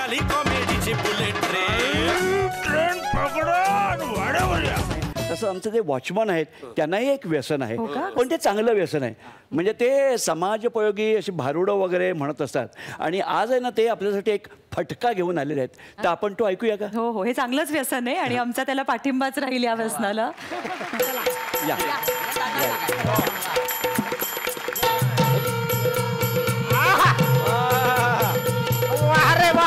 निघाली कॉमेडीची bullet train पकडा वाड्यावर या. तसं आमचं जे वॉचमन आहेत त्यांनाही एक व्यसन आहे, पण ते चांगलं व्यसन आहे. म्हणजे ते समाजोपयोगी अशी भारुडं वगैरे म्हणत असतात. आणि आज आहे ना ते आपल्यासाठी एक फटका घेऊन आलेले आहेत, तर आपण तो ऐकूया का? हो हो, हे चांगलंच व्यसन आहे आणि आमचा त्याला पाठिंबाच राहील या व्यसनाला. या अरे वा,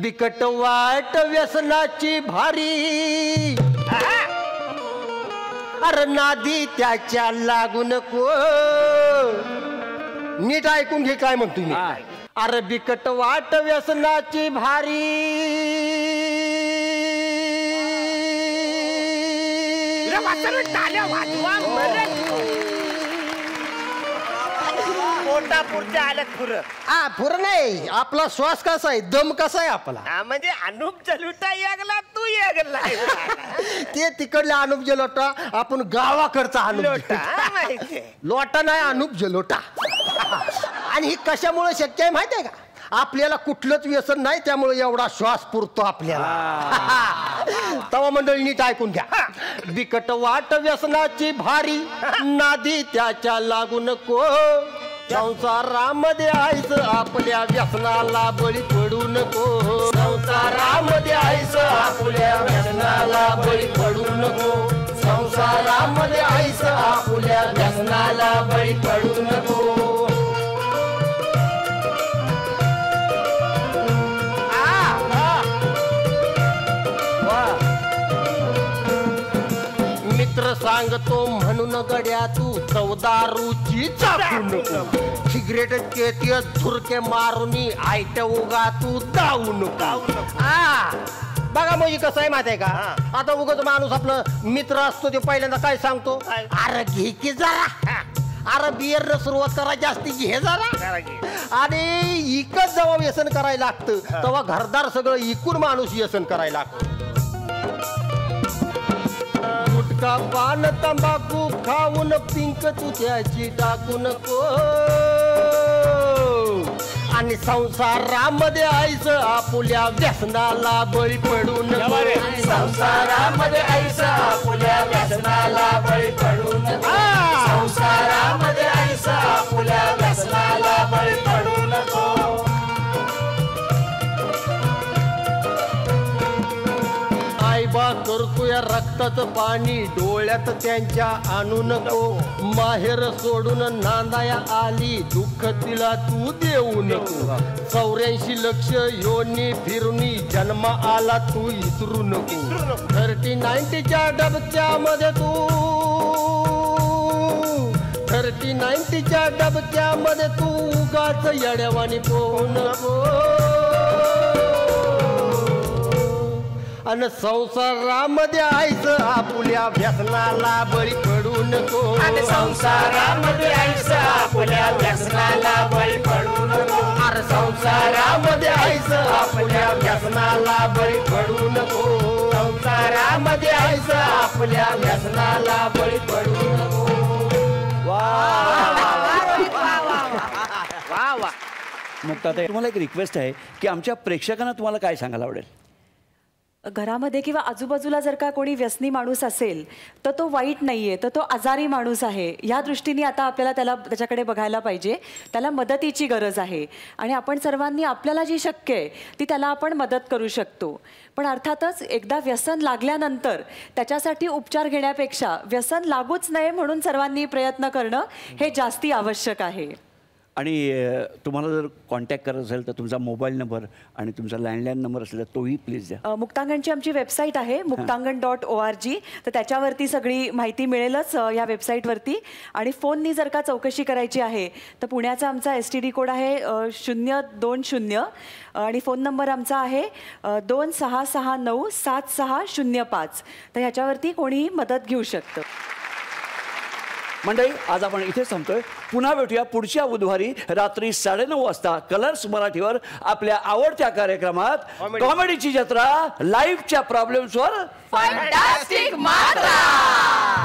बिकट वाट व्यसनाची भारी, अरे नादी त्याच्या लागू नको. नीट ऐकून घे काय म्हणतो मी. अरे बिकट वाट व्यसनाची भारी, पोटापुरच्या आल्यात फुरं. हा फुर नाही, आपला श्वास कसा आहे, दम कसा आहे आपला. म्हणजे अनुप जलुटा यागला तू यागला. ते तिकडल्या अनुप जलोटा, आपण गावाकडचा अनुप लोटा नाही, अनुप जलोटा. आणि ही कशामुळे शक्य आहे माहिती आहे का? आपल्याला कुठलंच व्यसन नाही, त्यामुळे एवढा श्वास पुरतो आपल्याला. तवा मंडळी नीट ऐकून घ्या. बिकट वाट व्यसनाची भारी, नादी त्याच्या लागू नको. संसारामध्ये आईचं आपल्या व्यसनाला बळी पडू नको. संसारामध्ये आईचं आपल्या व्यसनाला बळी पडू नको. संसारामध्ये आईचं आपल्या व्यसनाला बळी पडू नको. मित्र सांगतो म्हणून गड्या तू चवदारूची चापू नको. सिगरेट केतीय झुरके मारूनी आयट उगा तू जाऊ नको. बघा म्हणजे कसं आहे माहिती आहे का? आता उगाच माणूस आपलं मित्र असतो ते पहिल्यांदा काय सांगतो, अरे घे की जरा, अरे बियर सुरुवात करा, जास्ती घे जरा. आणि इकच जेव्हा व्यसन करायला लागतं तेव्हा घरदार सगळं इकून माणूस व्यसन करायला लागतं. गुटखा पान तंबाखू खाऊन पिंक तू त्याची टाकू नको. आणि संसारामध्ये आईचं आपल्या व्यसनाला बळी पडू नको. संसारामध्ये आईचं आपल्या व्यसनाला बळी पडू नको. संसारामध्ये आईचं आपल्या व्यसनाला बळी पडू नको. आईबा करतोय रक्ताचं पाणी डोळ्यात त्यांच्या आणू नको. माहेर सोडून नांदाया आली दुःख तिला तू देऊ नको. 84 लक्ष योनी फिरुनी जन्म आला तू विसरू नको. 30-90च्या डबक्यामध्ये तू 30-90च्या डबक्यामध्ये तू उगाच येड्यावानी पोहू नको. अन संसारामध्ये आईचं आपल्या व्यसनाला बळी पडू नको. संसारामध्ये आईचं आपल्या व्यसनाला बळी पडू नको. अरे संसारामध्ये आईचं आपल्या व्यसनाला बळी पडू नको. संसारामध्ये आईचं आपल्या व्यसनाला बळी पडू नको. मुक्ताताई, तुम्हाला एक रिक्वेस्ट आहे की आमच्या प्रेक्षकांना तुम्हाला काय सांगायला आवडेल? घरामध्ये किंवा आजूबाजूला जर का कोणी व्यसनी माणूस असेल तर तो वाईट नाहीये, तर तो आजारी माणूस आहे. या दृष्टीने आता आपल्याला त्याच्याकडे बघायला पाहिजे. त्याला मदतीची गरज आहे आणि आपण सर्वांनी आपल्याला जी शक्य आहे ती त्याला आपण मदत करू शकतो. पण अर्थातच एकदा व्यसन लागल्यानंतर त्याच्यासाठी उपचार घेण्यापेक्षा व्यसन लागूच नये म्हणून सर्वांनी प्रयत्न करणं हे जास्ती आवश्यक आहे. आणि तुम्हाला जर कॉन्टॅक्ट करायचं असेल तर तुमचा मोबाईल नंबर आणि तुमचा लँडलाईन नंबर असेल तर तोही प्लीज द्या. मुक्तांगणची आमची वेबसाईट आहे muktangan.org, तर त्याच्यावरती सगळी माहिती मिळेलच या वेबसाईटवरती. आणि फोननी जर का चौकशी करायची आहे तर पुण्याचा आमचा STD कोड आहे 020 आणि फोन नंबर आमचा आहे 26697605. तर ह्याच्यावरती कोणीही मदत घेऊ शकतं. मंडळी, आज आपण इथेच थांबतोय. पुन्हा भेटूया पुढच्या बुधवारी रात्री 9:30 वाजता कलर्स मराठीवर आपल्या आवडत्या कार्यक्रमात कॉमेडीची जत्रा लाईफच्या प्रॉब्लेम्सवर फॅन्टास्टिक मात्रा.